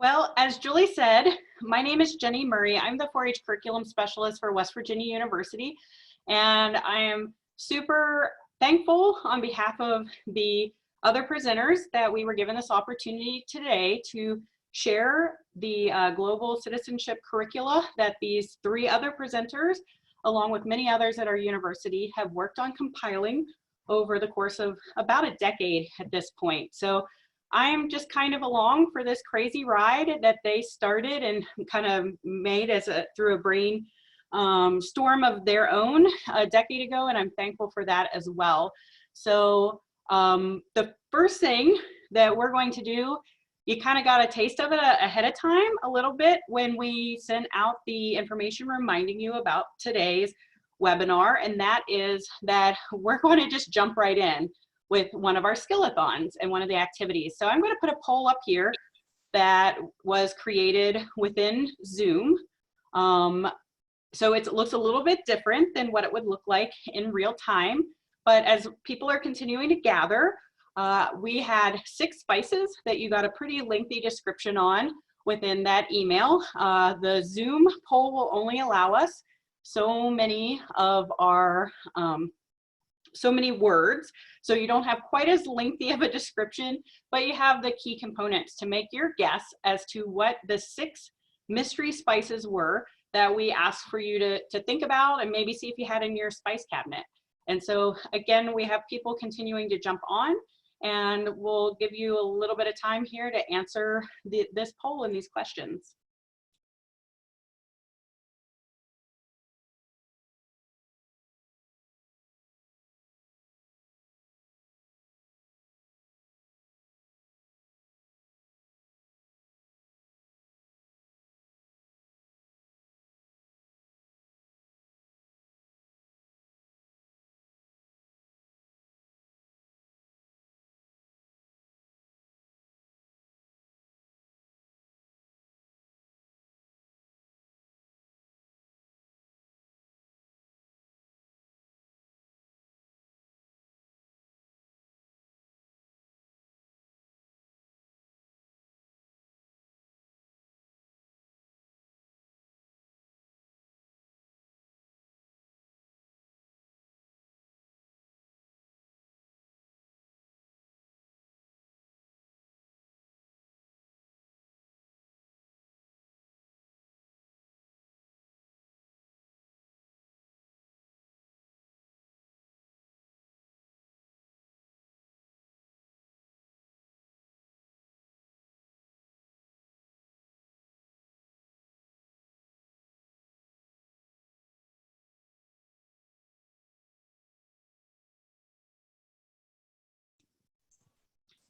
Well, as Julie said, my name is Jenny Murray. I'm the 4-H curriculum specialist for West Virginia University, and I am super thankful on behalf of the other presenters that we were given this opportunity today to share the Global Citizenship Curricula that these 3 other presenters, along with many others at our university, have worked on compiling over the course of about a decade at this point. So I'm just kind of along for this crazy ride that they started and kind of made through a brain storm of their own a decade ago, and I'm thankful for that as well. So the first thing that we're going to do, you kind of got a taste of it ahead of time a little bit when we sent out the information reminding you about today's webinar, and that is that we're going to just jump right in with one of our skill-a-thons and one of the activities. So I'm going to put a poll up here that was created within Zoom. So it looks a little bit different than what it would look like in real time. But as people are continuing to gather, we had 6 spices that you got a pretty lengthy description on within that email. The Zoom poll will only allow us so many of our so many words, so you don't have quite as lengthy of a description, but you have the key components to make your guess as to what the 6 mystery spices were that we asked for you to think about and maybe see if you had in your spice cabinet. And so again, we have people continuing to jump on, and we'll give you a little bit of time here to answer this poll and these questions.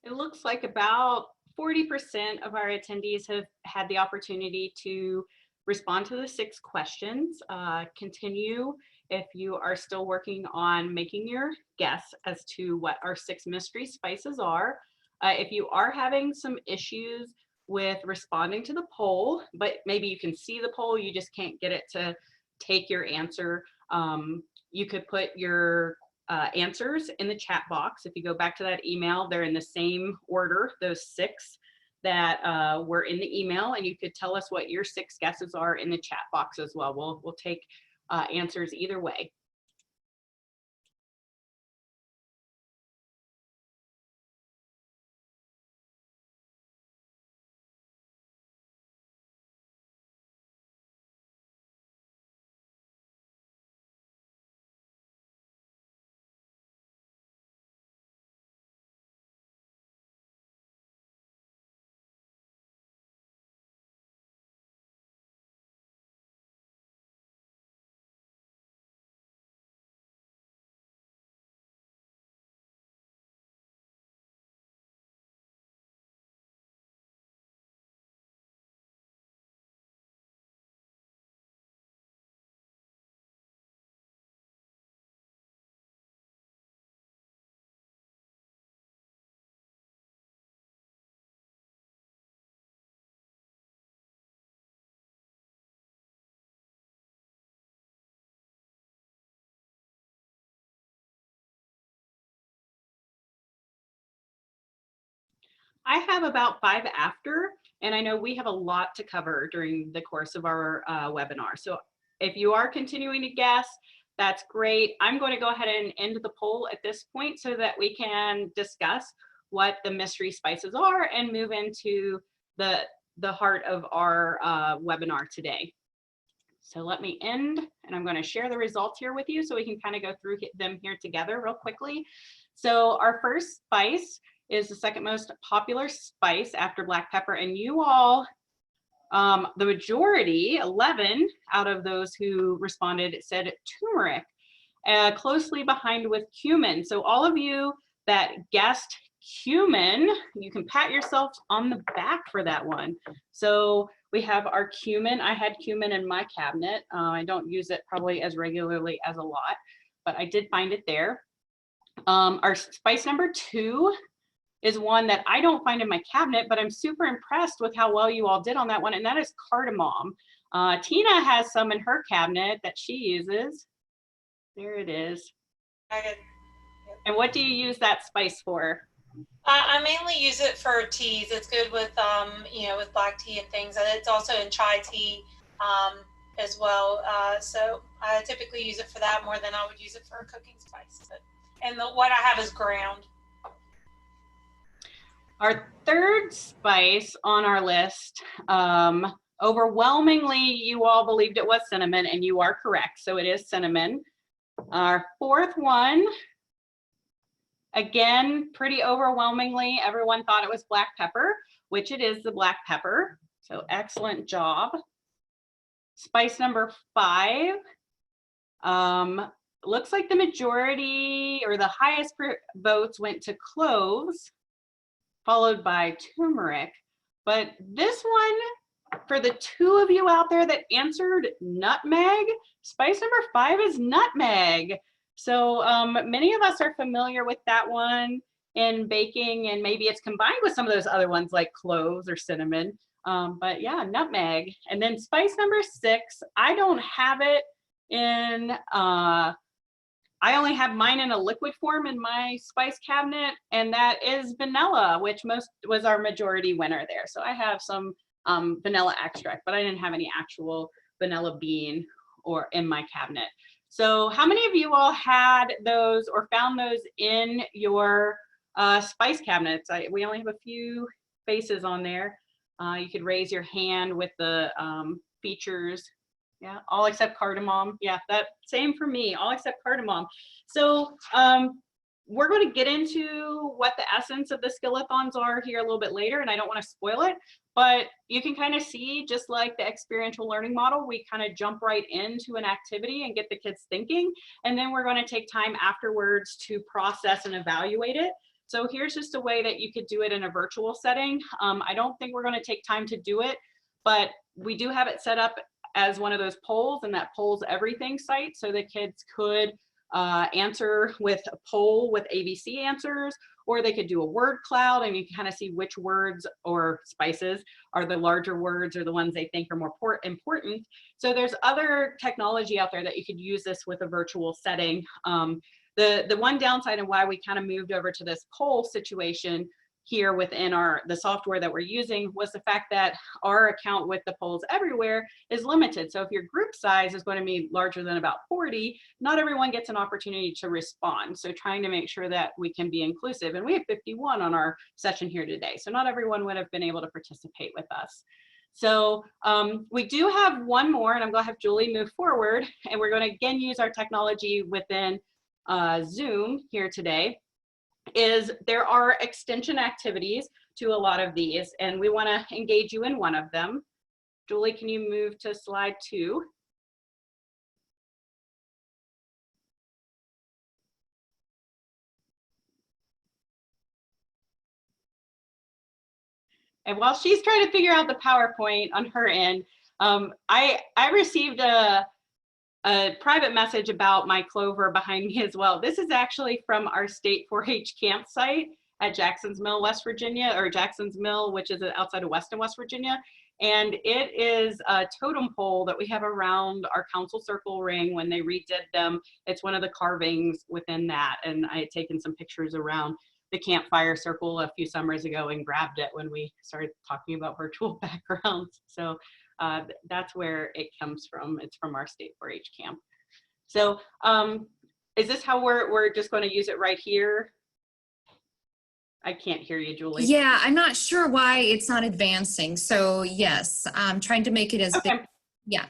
It looks like about 40% of our attendees have had the opportunity to respond to the 6 questions. Continue if you are still working on making your guess as to what our 6 mystery spices are. If you are having some issues with responding to the poll, but maybe you can see the poll, you just can't get it to take your answer, you could put your answers in the chat box. If you go back to that email, they're in the same order, those 6 that were in the email, and you could tell us what your 6 guesses are in the chat box as well. We'll take answers either way. I have about 5 after, and I know we have a lot to cover during the course of our webinar. So if you are continuing to guess, that's great. I'm going to go ahead and end the poll at this point so that we can discuss what the mystery spices are and move into the heart of our webinar today. So let me end, and I'm going to share the results here with you so we can kind of go through them here together real quickly. So our first spice is the second most popular spice after black pepper, and you all, the majority, 11 out of those who responded said turmeric, closely behind with cumin. So all of you that guessed cumin, you can pat yourself on the back for that one. So we have our cumin. I had cumin in my cabinet. I don't use it probably as regularly as a lot, but I did find it there. Our spice number 2 is one that I don't find in my cabinet, but I'm super impressed with how well you all did on that one, and that is cardamom. Tina has some in her cabinet that she uses. There it is. I did. Yep. And what do you use that spice for? I mainly use it for teas. It's good with, you know, with black tea and things. And it's also in chai tea as well. So I typically use it for that more than I would use it for a cooking spice. And what I have is ground. Our third spice on our list, overwhelmingly, you all believed it was cinnamon, and you are correct. So it is cinnamon. Our fourth one, again, pretty overwhelmingly, everyone thought it was black pepper, which it is the black pepper. So excellent job. Spice number 5, looks like the majority or the highest votes went to cloves, followed by turmeric. But this one, for the 2 of you out there that answered nutmeg, spice number 5 is nutmeg. So many of us are familiar with that one in baking, and maybe it's combined with some of those other ones like cloves or cinnamon. But yeah, nutmeg. And then spice number 6, I don't have it in, I only have mine in a liquid form in my spice cabinet, and that is vanilla, which was our majority winner there. So I have some vanilla extract, but I didn't have any actual vanilla bean or in my cabinet. So how many of you all had those or found those in your spice cabinets? We only have a few faces on there. You could raise your hand with the features. Yeah, all except cardamom. Yeah, that same for me, all except cardamom. So we're going to get into what the essence of the skill-a-thons are here a little bit later, and I don't want to spoil it, but you can kind of see, just like the experiential learning model, we kind of jump right into an activity and get the kids thinking, and then we're going to take time afterwards to process and evaluate it. So here's just a way that you could do it in a virtual setting. I don't think we're going to take time to do it, but we do have it set up as one of those polls, and that polls everything site, so the kids could answer with a poll with ABC answers, or they could do a word cloud, and you can kind of see which words or spices are the larger words or the ones they think are more important. So there's other technology out there that you could use this with a virtual setting. The one downside and why we kind of moved over to this poll situation here within the software that we're using was the fact that our account with the polls everywhere is limited. So if your group size is going to be larger than about 40, not everyone gets an opportunity to respond. So trying to make sure that we can be inclusive, and we have 51 on our session here today. So not everyone would have been able to participate with us. So we do have one more, and I'm going to have Julie move forward, and we're going to again use our technology within Zoom here today. There are extension activities to a lot of these, and we want to engage you in one of them. Julie, can you move to slide 2? And while she's trying to figure out the PowerPoint on her end, I received a private message about my clover behind me as well. This is actually from our state 4-H campsite at Jackson's Mill, West Virginia, or Jackson's Mill, which is outside of Weston, West Virginia. And it is a totem pole that we have around our council circle ring when they redid them. It's one of the carvings within that, and I had taken some pictures around. the campfire circle a few summers ago and grabbed it when we started talking about virtual backgrounds. So that's where it comes from. It's from our state 4-H camp. So is this how we're just going to use it right here? I can't hear you, Julie. Yeah, I'm not sure why it's not advancing. So yes, I'm trying to make it as big. Yeah.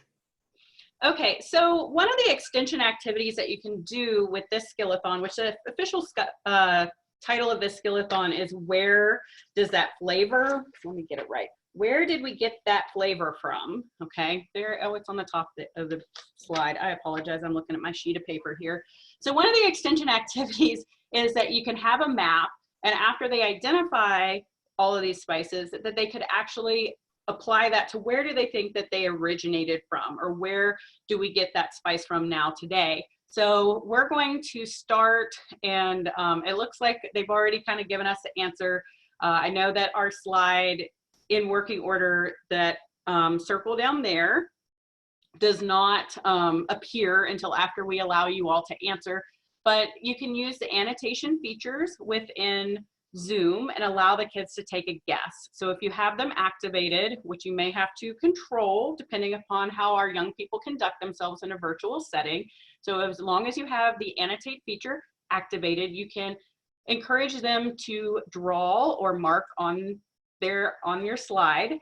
Okay, so one of the extension activities that you can do with this skill-a-thon, which the official title of this skill-a-thon is Where Does That Flavor, let me get it right. Where did we get that flavor from? Okay, there, oh, it's on the top of the slide. I apologize, I'm looking at my sheet of paper here. So one of the extension activities is that you can have a map, and after they identify all of these spices, that they could actually apply that to where do they think that they originated from, or where do we get that spice from now today. So we're going to start, and it looks like they've already kind of given us the answer. I know that our slide in working order, that circle down there, does not appear until after we allow you all to answer, but you can use the annotation features within Zoom and allow the kids to take a guess. So if you have them activated, which you may have to control depending upon how our young people conduct themselves in a virtual setting. So as long as you have the annotate feature activated, you can encourage them to draw or mark on your slide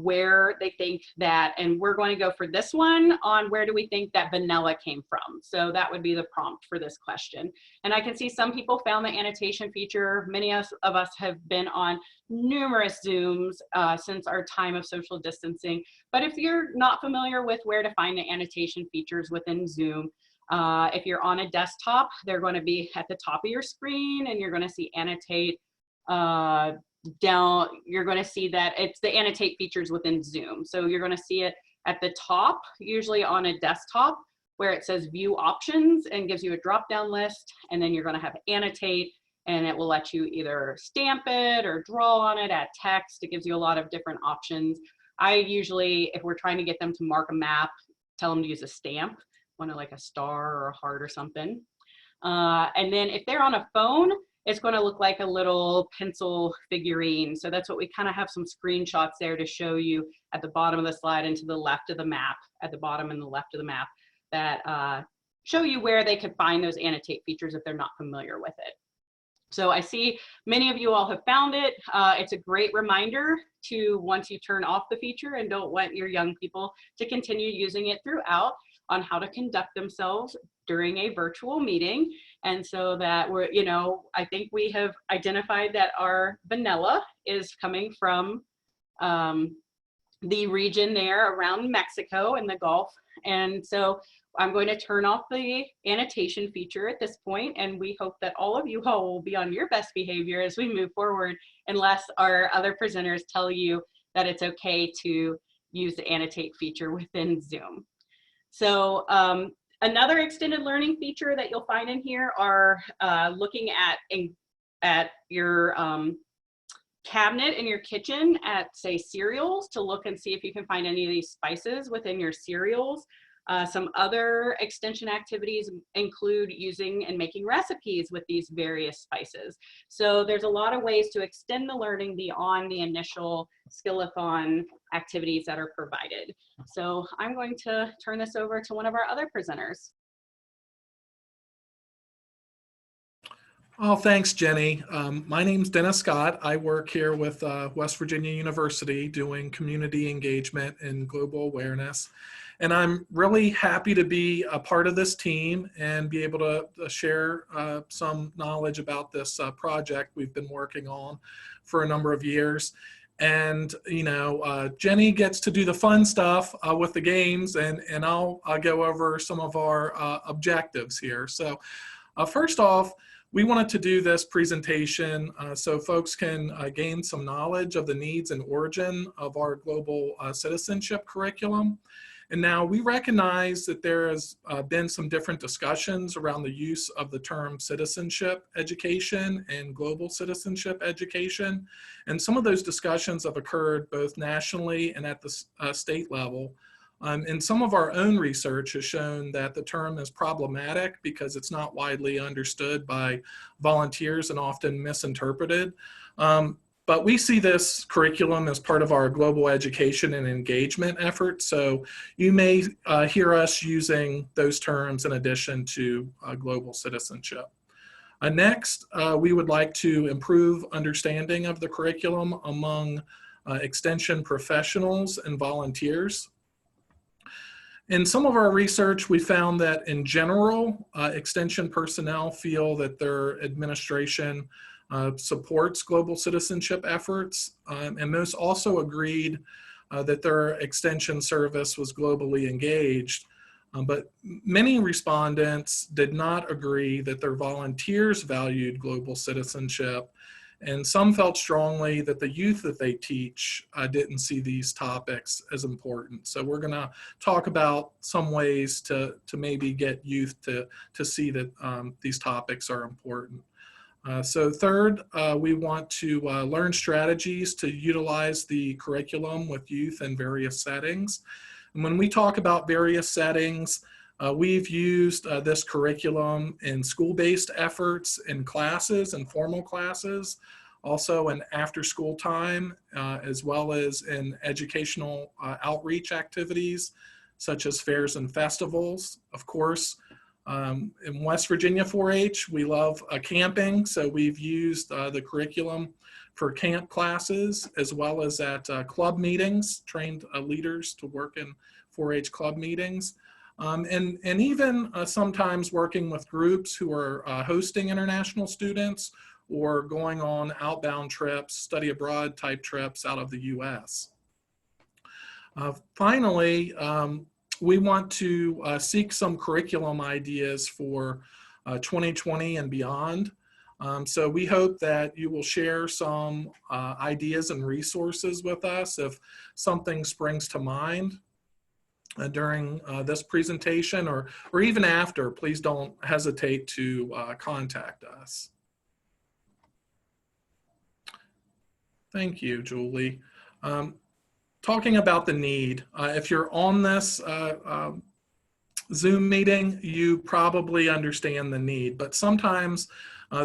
where they think that, and we're going to go for this one on where do we think that vanilla came from. So that would be the prompt for this question. And I can see some people found the annotation feature. Many of us have been on numerous Zooms since our time of social distancing. But if you're not familiar with where to find the annotation features within Zoom, if you're on a desktop, they're going to be at the top of your screen, and you're going to see annotate down. You're going to see that it's the annotate features within Zoom. So you're going to see it at the top, usually on a desktop, where it says view options and gives you a drop down list, and then you're going to have annotate, and it will let you either stamp it or draw on it, add text. It gives you a lot of different options. I usually, if we're trying to get them to mark a map, tell them to use a stamp, one like a star or a heart or something. And then if they're on a phone, it's going to look like a little pencil figurine. So that's what we kind of have some screenshots there to show you at the bottom of the slide and to the left of the map, at the bottom and the left of the map, that show you where they could find those annotate features if they're not familiar with it. So I see many of you all have found it. It's a great reminder to, once you turn off the feature and don't want your young people to continue using it throughout, on how to conduct themselves during a virtual meeting. And so that we're, you know, I think we have identified that our vanilla is coming from the region there around Mexico and the Gulf. And so I'm going to turn off the annotation feature at this point, and we hope that all of you all will be on your best behavior as we move forward, unless our other presenters tell you that it's okay to use the annotate feature within Zoom. So another extended learning feature that you'll find in here are looking at your cabinet in your kitchen at, say, cereals, to look and see if you can find any of these spices within your cereals. Some other extension activities include using and making recipes with these various spices. So there's a lot of ways to extend the learning beyond the initial skill-a-thon activities that are provided. So I'm going to turn this over to one of our other presenters. Oh, thanks, Jenny. My name's Dennis Scott. I work here with West Virginia University doing community engagement and global awareness. And I'm really happy to be a part of this team and be able to share some knowledge about this project we've been working on for a number of years. And, you know, Jenny gets to do the fun stuff with the games, and I'll go over some of our objectives here. So first off, we wanted to do this presentation so folks can gain some knowledge of the needs and origin of our global citizenship curriculum. And now we recognize that there has been some different discussions around the use of the term citizenship education and global citizenship education. And some of those discussions have occurred both nationally and at the state level. And some of our own research has shown that the term is problematic because it's not widely understood by volunteers and often misinterpreted. But we see this curriculum as part of our global education and engagement effort. So you may hear us using those terms in addition to global citizenship. Next, we would like to improve understanding of the curriculum among extension professionals and volunteers. In some of our research, we found that in general, extension personnel feel that their administration supports global citizenship efforts, and most also agreed that their extension service was globally engaged. But many respondents did not agree that their volunteers valued global citizenship, and some felt strongly that the youth that they teach didn't see these topics as important. So we're gonna talk about some ways to maybe get youth to see that these topics are important. So third, we want to learn strategies to utilize the curriculum with youth in various settings. And when we talk about various settings, we've used this curriculum in school-based efforts, in classes and formal classes, also in after-school time, as well as in educational outreach activities, such as fairs and festivals. Of course, in West Virginia 4-H, we love camping, so we've used the curriculum for camp classes, as well as at club meetings, trained leaders to work in 4-H club meetings, and even sometimes working with groups who are hosting international students or going on outbound trips, study abroad type trips out of the US. Finally, we want to seek some curriculum ideas for 2020 and beyond. So we hope that you will share some ideas and resources with us if something springs to mind during this presentation or even after. Please don't hesitate to contact us. Thank you, Julie. Talking about the need, if you're on this Zoom meeting, you probably understand the need, but sometimes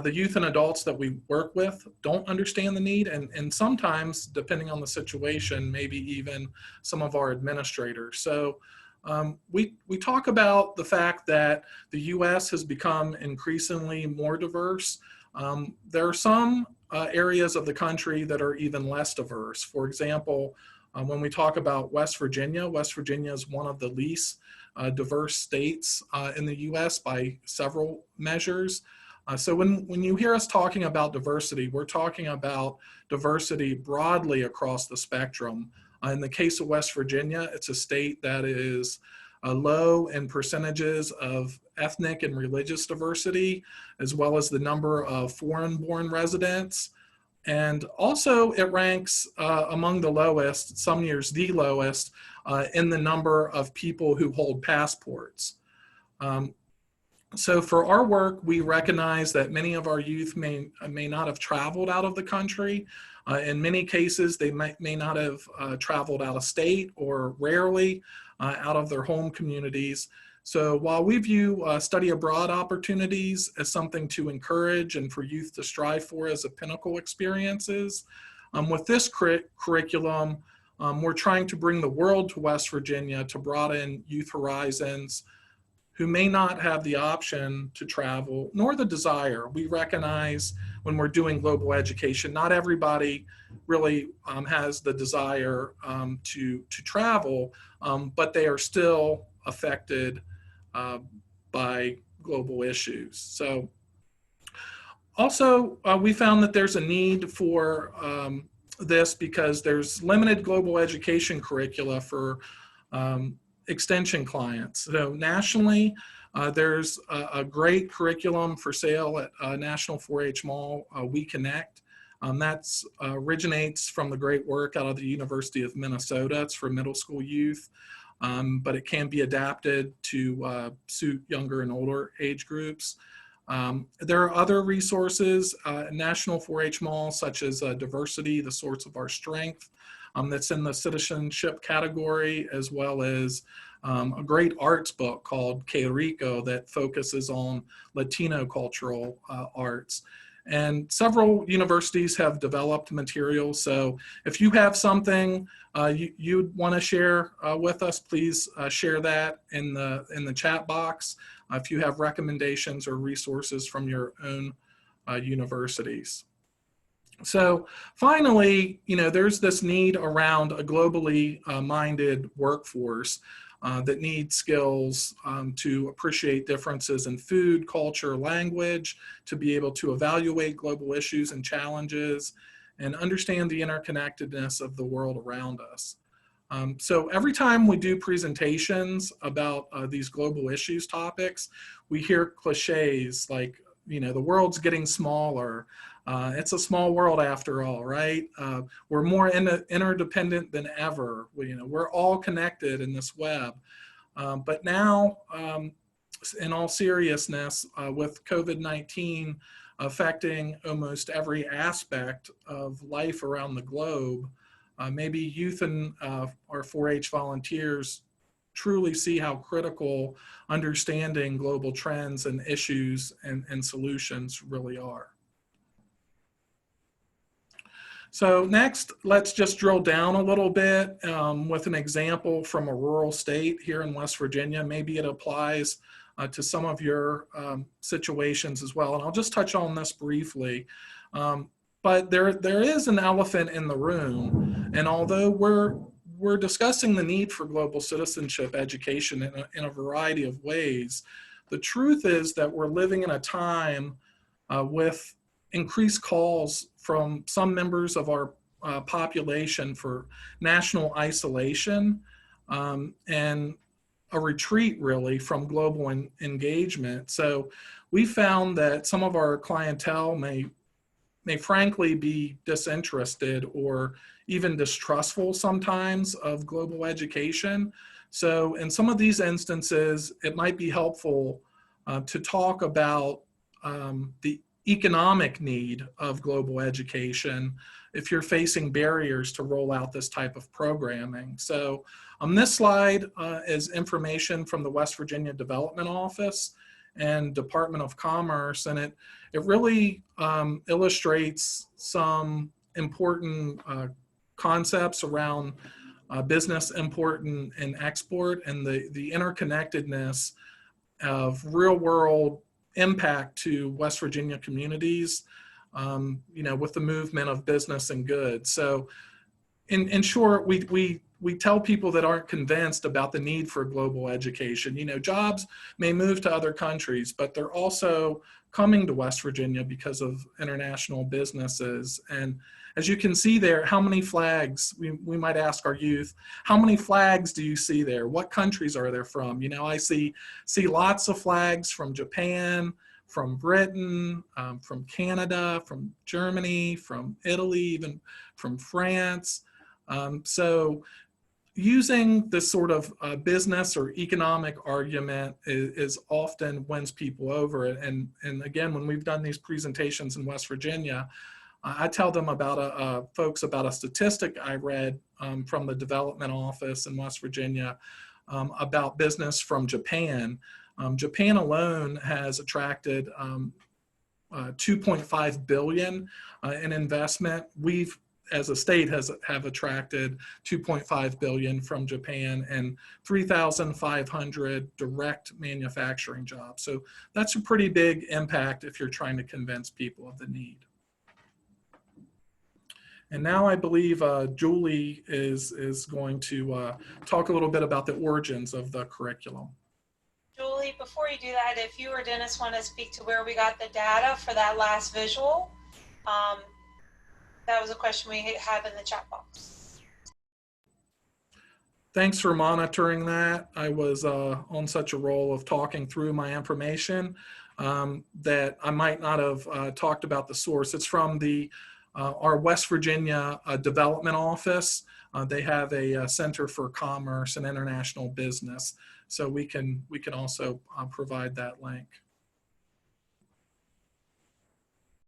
the youth and adults that we work with don't understand the need, and sometimes, depending on the situation, maybe even some of our administrators. So we talk about the fact that the US has become increasingly more diverse. There are some areas of the country that are even less diverse. For example, when we talk about West Virginia is one of the least diverse states in the US by several measures. So when you hear us talking about diversity, we're talking about diversity broadly across the spectrum. In the case of West Virginia, it's a state that is low in percentages of ethnic and religious diversity, as well as the number of foreign-born residents. And also it ranks among the lowest, some years the lowest, in the number of people who hold passports. So for our work, we recognize that many of our youth may not have traveled out of the country. In many cases, they may not have traveled out of state or rarely out of their home communities. So while we view study abroad opportunities as something to encourage and for youth to strive for as a pinnacle experiences, with this curriculum, we're trying to bring the world to West Virginia to broaden youth horizons who may not have the option to travel, nor the desire. We recognize when we're doing global education, not everybody really has the desire to travel, but they are still affected by global issues. So also, we found that there's a need for this because there's limited global education curricula for extension clients. So nationally, there's a great curriculum for sale at National 4-H Mall, We Connect. That originates from the great work out of the University of Minnesota. It's for middle school youth, but it can be adapted to suit younger and older age groups. There are other resources, national 4-H malls such as Diversity, the Source of Our Strength, that's in the citizenship category, as well as a great arts book called Que Rico that focuses on Latino cultural arts. And several universities have developed materials. So if you have something you'd want to share with us, please share that in the chat box. If you have recommendations or resources from your own universities. So finally, there's this need around a globally minded workforce that needs skills to appreciate differences in food, culture, language, to be able to evaluate global issues and challenges, and understand the interconnectedness of the world around us. So every time we do presentations about these global issues topics, we hear cliches like, the world's getting smaller. It's a small world after all, right? We're more interdependent than ever. We're all connected in this web. But now, in all seriousness, with COVID-19 affecting almost every aspect of life around the globe, maybe youth and our 4-H volunteers truly see how critical understanding global trends and issues and solutions really are. So next, let's just drill down a little bit with an example from a rural state here in West Virginia. Maybe it applies to some of your situations as well. And I'll just touch on this briefly. But there is an elephant in the room. And although we're discussing the need for global citizenship education in a variety of ways, the truth is that we're living in a time with increased calls from some members of our population for national isolation and a retreat really from global engagement. So we found that some of our clientele may frankly be disinterested or even distrustful sometimes of global education. So in some of these instances, it might be helpful to talk about the economic need of global education if you're facing barriers to roll out this type of programming. So on this slide is information from the West Virginia Development Office and Department of Commerce, and it really illustrates some important concepts around business import and export and the interconnectedness of real world impact to West Virginia communities, with the movement of business and goods. So in short, we tell people that aren't convinced about the need for global education. Jobs may move to other countries, but they're also coming to West Virginia because of international businesses. And as you can see there, how many flags, we might ask our youth, how many flags do you see there? What countries are they from? I see lots of flags from Japan, from Britain, from Canada, from Germany, from Italy, even from France. So using this sort of business or economic argument is often wins people over. And again, when we've done these presentations in West Virginia, I tell them about folks about a statistic I read from the development office in West Virginia about business from Japan. Japan alone has attracted 2.5 billion in investment. We've, as a state, have attracted 2.5 billion from Japan and 3,500 direct manufacturing jobs. So that's a pretty big impact if you're trying to convince people of the need. And now I believe Julie is going to talk a little bit about the origins of the curriculum. Julie, before you do that, if you or Dennis want to speak to where we got the data for that last visual, that was a question we have in the chat box. Thanks for monitoring that. I was on such a roll of talking through my information that I might not have talked about the source. It's from our West Virginia Development Office. They have a Center for Commerce and International Business, so we can also provide that link.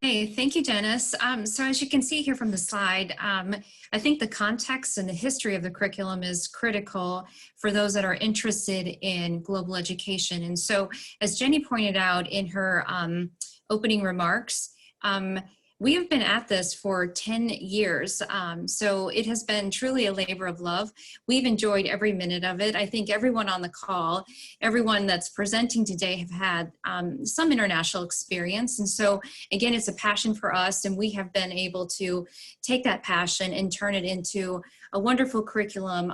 Hey, thank you, Dennis. So as you can see here from the slide, I think the context and the history of the curriculum is critical for those that are interested in global education. And so, as Jenny pointed out in her opening remarks, we have been at this for 10 years. So it has been truly a labor of love. We've enjoyed every minute of it. I think everyone on the call, everyone that's presenting today have had some international experience. And so again, it's a passion for us, and we have been able to take that passion and turn it into a wonderful curriculum.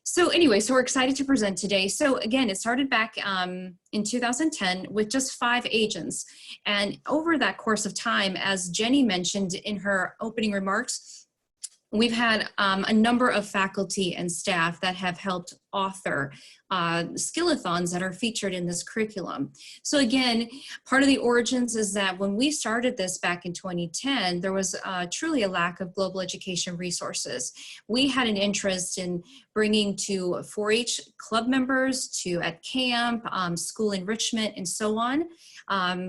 So we're excited to present today. So again, it started back in 2010 with just 5 agents. And over that course of time, as Jenny mentioned in her opening remarks, we've had a number of faculty and staff that have helped author skill-a-thons that are featured in this curriculum. So again, part of the origins is that when we started this back in 2010, there was truly a lack of global education resources. We had an interest in bringing to 4-H club members, to at camp, school enrichment, and so on,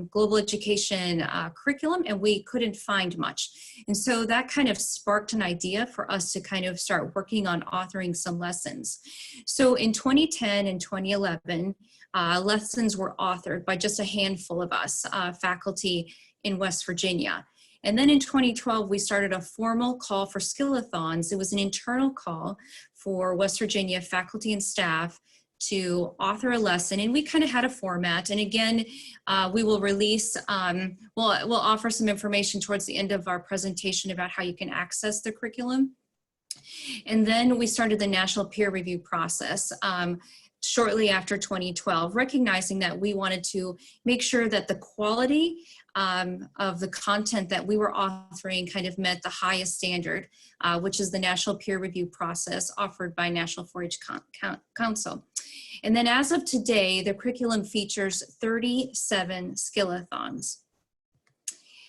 global education curriculum, and we couldn't find much. And so that kind of sparked an idea for us to kind of start working on authoring some lessons. So in 2010 and 2011, lessons were authored by just a handful of us, faculty in West Virginia. And then in 2012, we started a formal call for skill-a-thons. It was an internal call for West Virginia faculty and staff to author a lesson, and we kind of had a format. And again, we will release, we'll offer some information towards the end of our presentation about how you can access the curriculum. And then we started the national peer review process shortly after 2012, recognizing that we wanted to make sure that the quality of the content that we were authoring kind of met the highest standard, which is the national peer review process offered by National 4-H Council. And then as of today, the curriculum features 37 skill-a-thons.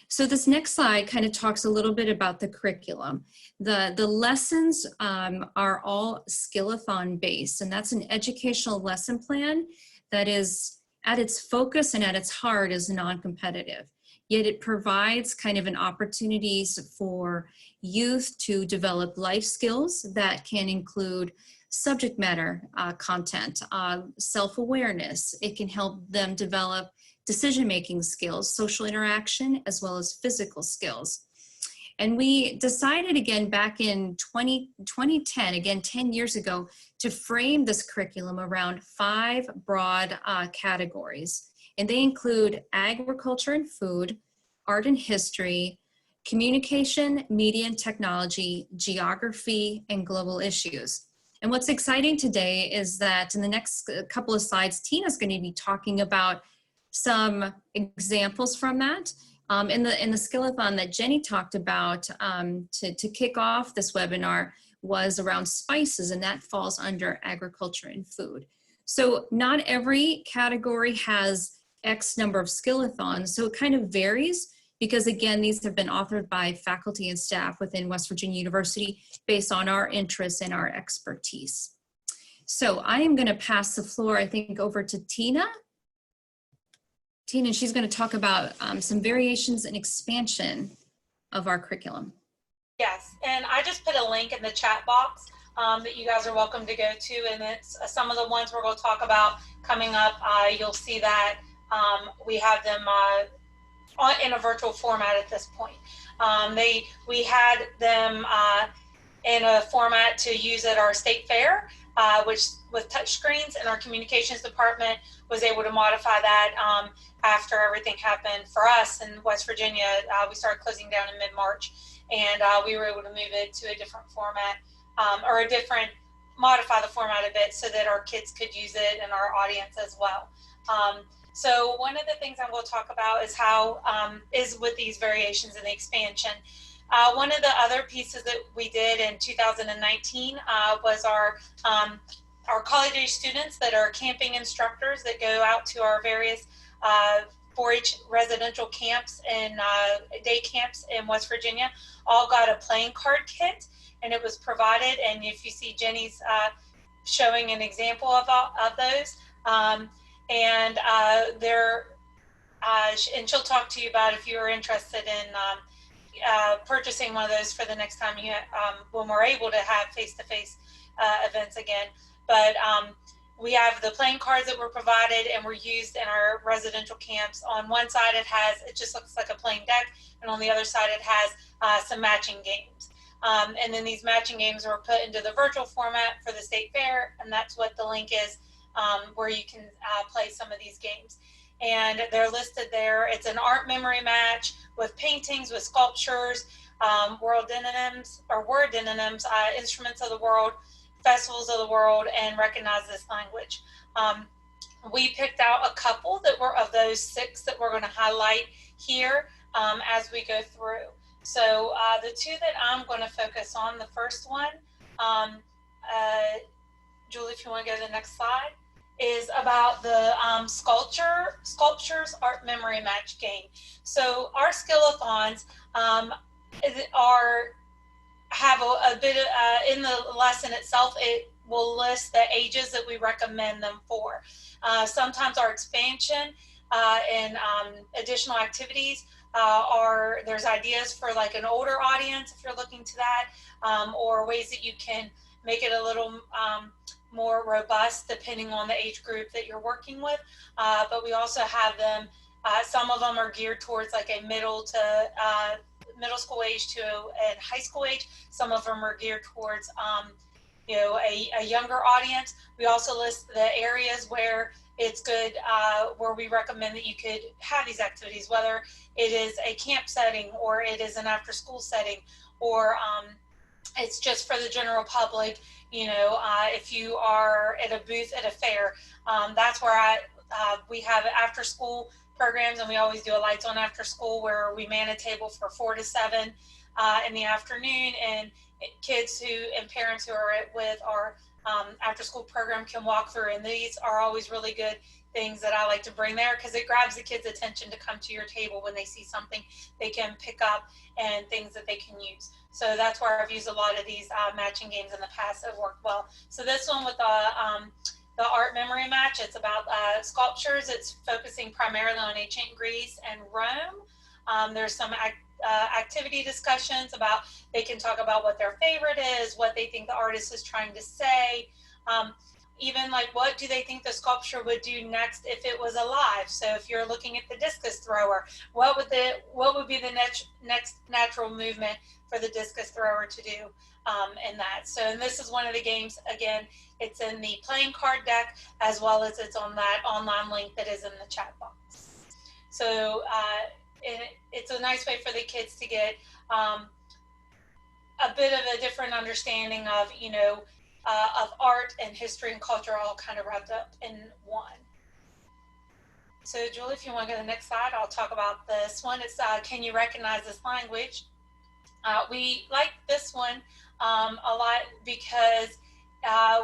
So this next slide kind of talks a little bit about the curriculum. The lessons are all skill-a-thon based, and that's an educational lesson plan that is at its focus and at its heart is non-competitive. Yet it provides kind of an opportunities for youth to develop life skills that can include subject matter content, self-awareness. It can help them develop decision-making skills, social interaction, as well as physical skills. And we decided again back in 2010, again 10 years ago, to frame this curriculum around 5 broad categories. And they include agriculture and food, art and history, communication, media and technology, geography, and global issues. And what's exciting today is that in the next couple of slides, Tina's going to be talking about some examples from that. In the skill-a-thon that Jenny talked about to kick off this webinar was around spices, and that falls under agriculture and food. So not every category has X number of skill-a-thons, so it kind of varies because again, these have been authored by faculty and staff within West Virginia University based on our interests and our expertise. So I am going to pass the floor, I think, over to Tina. Tina, she's going to talk about some variations and expansion of our curriculum. Yes, and I just put a link in the chat box that you guys are welcome to go to, and it's some of the ones we're going to talk about coming up. You'll see that we have them in a virtual format at this point. We had them in a format to use at our state fair, which with touch screens, and our communications department was able to modify that after everything happened for us in West Virginia. We started closing down in mid-March, and we were able to move it to a different format modify the format a bit so that our kids could use it and our audience as well. So one of the things I'm going to talk about is how is with these variations and the expansion. One of the other pieces that we did in 2019 was our college age students that are camping instructors that go out to our various 4-H residential camps and day camps in West Virginia, all got a playing card kit, and it was provided. And if you see Jenny's showing an example of those, and and she'll talk to you about if you're interested in purchasing one of those for the next time you when we're able to have face-to-face events again. But we have the playing cards that were provided and were used in our residential camps. On one side it just looks like a plain deck, and on the other side it has some matching games. And then these matching games were put into the virtual format for the state fair, and that's what the link is, where you can play some of these games. And they're listed there. It's an art memory match with paintings, with sculptures, word synonyms, instruments of the world, festivals of the world, and recognize this language. We picked out a couple that were of those 6 that we're going to highlight here as we go through. So the 2 that I'm going to focus on, the first one, Julie, if you want to go to the next slide, is about the sculptures art memory match game. So our skill-a-thons have a bit of, in the lesson itself, it will list the ages that we recommend them for. Sometimes our expansion and additional activities there's ideas for like an older audience if you're looking to that, or ways that you can make it a little more robust depending on the age group that you're working with. But we also have them, some of them are geared towards like a middle school age to and high school age. Some of them are geared towards a younger audience. We also list the areas where it's good, where we recommend that you could have these activities, whether it is a camp setting or it is an after school setting, or it's just for the general public. If you are at a booth at a fair, that's where we have after school programs, and we always do a lights on after school where we man a table for 4 to 7 in the afternoon, and kids and parents who are with our after school program can walk through, and these are always really good things that I like to bring there because it grabs the kids' attention to come to your table when they see something they can pick up and things that they can use. So that's where I've used a lot of these matching games in the past that have worked well. So this one with the art memory match, it's about sculptures. It's focusing primarily on ancient Greece and Rome. There's some activity discussions about, they can talk about what their favorite is, what they think the artist is trying to say, even like what do they think the sculpture would do next if it was alive. So if you're looking at the discus thrower, what would be the next natural movement for the discus thrower to do in that. So, and this is one of the games, again, it's in the playing card deck as well as it's on that online link that is in the chat box. So it's a nice way for the kids to get a bit of a different understanding of, of art and history and culture all kind of wrapped up in one. So Julie, if you want to go to the next slide, I'll talk about this one. It's can you recognize this language? We like this one a lot because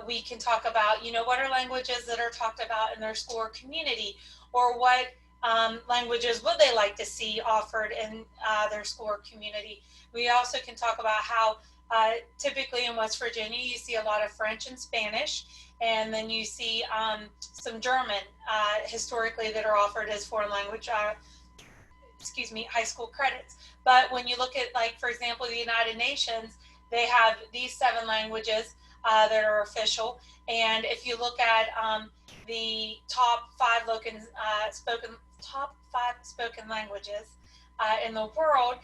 we can talk about, what are languages that are talked about in their school or community, or what languages would they like to see offered in their school or community. We also can talk about how typically in West Virginia, you see a lot of French and Spanish, and then you see some German historically that are offered as foreign language, high school credits. But when you look at, like, for example, the United Nations, they have these 7 languages that are official. And if you look at the top 5 spoken languages in the world,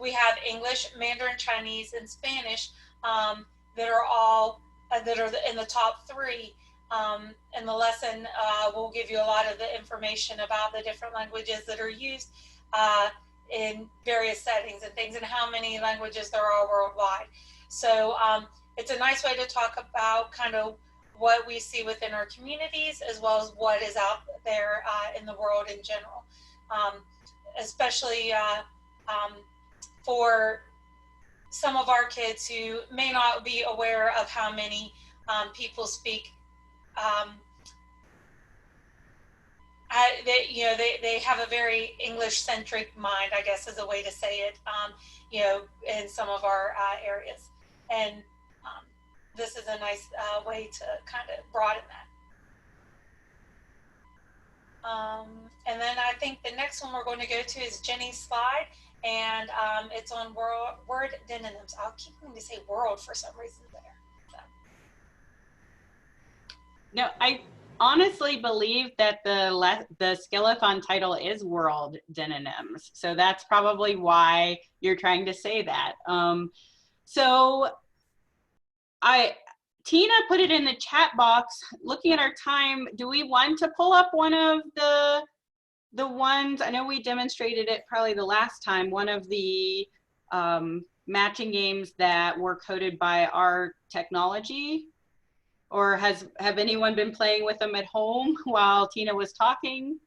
we have English, Mandarin, Chinese, and Spanish that are all that are in the top 3. And the lesson will give you a lot of the information about the different languages that are used in various settings and things, and how many languages there are worldwide. So it's a nice way to talk about kind of what we see within our communities, as well as what is out there in the world in general, especially for some of our kids who may not be aware of how many people speak. They have a very English-centric mind, I guess is a way to say it, in some of our areas. And this is a nice way to kind of broaden And then I think the next one we're going to go to is Jenny's slide, and it's on word synonyms. I'll keep wanting to say world for some reason there. So. No, I honestly believe that the skill-a-thon title is world synonyms. So that's probably why you're trying to say that. So Tina put it in the chat box. Looking at our time, do we want to pull up one of the ones? I know we demonstrated it probably the last time. One of the matching games that were coded by our technology, or have anyone been playing with them at home while Tina was talking?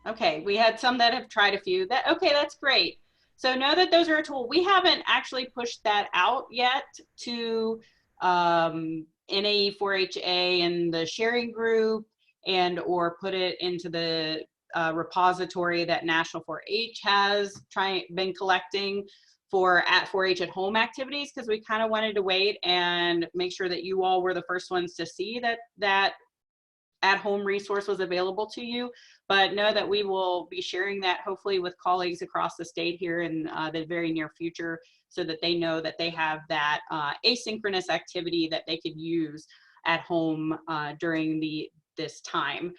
Okay, we had some that have tried a few. Okay, that's great. So know that those are a tool. We haven't actually pushed that out yet to NAE4HA and the sharing group, and or put it into the repository that National 4-H has been collecting for at 4-H at home activities, because we kind of wanted to wait and make sure that you all were the first ones to see that at home resource was available to you. But know that we will be sharing that hopefully with colleagues across the state here in the very near future, so that they know that they have that asynchronous activity that they could use at home during this time.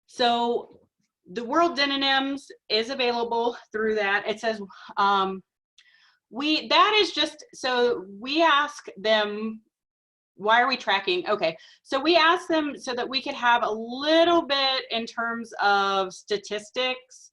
So the world synonyms is available through that. It says that is just, so we ask them, why are we tracking? Okay, so we asked them so that we could have a little bit in terms of statistics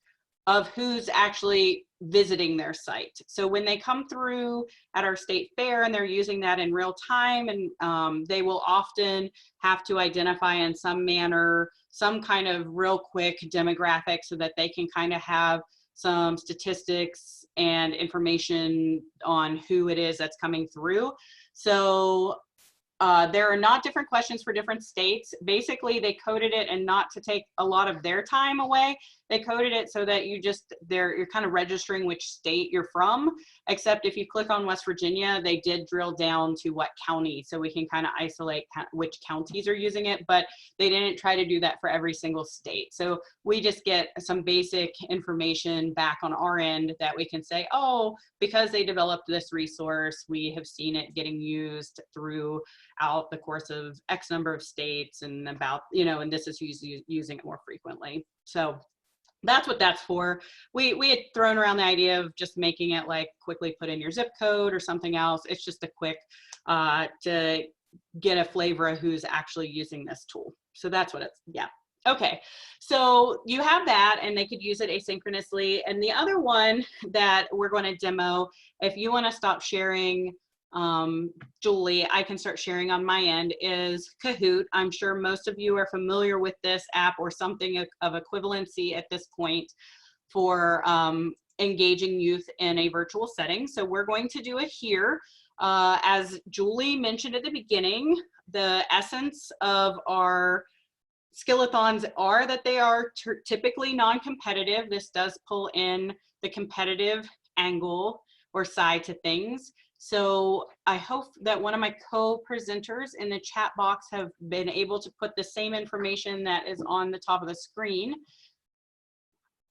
of who's actually visiting their site. So when they come through at our state fair and they're using that in real time, and they will often have to identify in some manner some kind of real quick demographic so that they can kind of have some statistics and information on who it is that's coming through. So there are not different questions for different states. Basically, they coded it, and not to take a lot of their time away, they coded it so that you're kind of registering which state you're from, except if you click on West Virginia, they did drill down to what county, so we can kind of isolate which counties are using it, but they didn't try to do that for every single state. So we just get some basic information back on our end that we can say, oh, because they developed this resource, we have seen it getting used throughout the course of X number of states, and about, and this is who's using it more frequently. So that's what that's for. We had thrown around the idea of just making it like quickly put in your zip code or something else. It's just a quick to get a flavor of who's actually using this tool. So that's what it's, yeah. Okay, so you have that, and they could use it asynchronously. And the other one that we're going to demo, if you want to stop sharing, Julie, I can start sharing on my end, is Kahoot. I'm sure most of you are familiar with this app or something of equivalency at this point for engaging youth in a virtual setting. So we're going to do it here. As Julie mentioned at the beginning, the essence of our skill-a-thons are that they are typically non-competitive. This does pull in the competitive angle or side to things. So I hope that one of my co-presenters in the chat box have been able to put the same information that is on the top of the screen.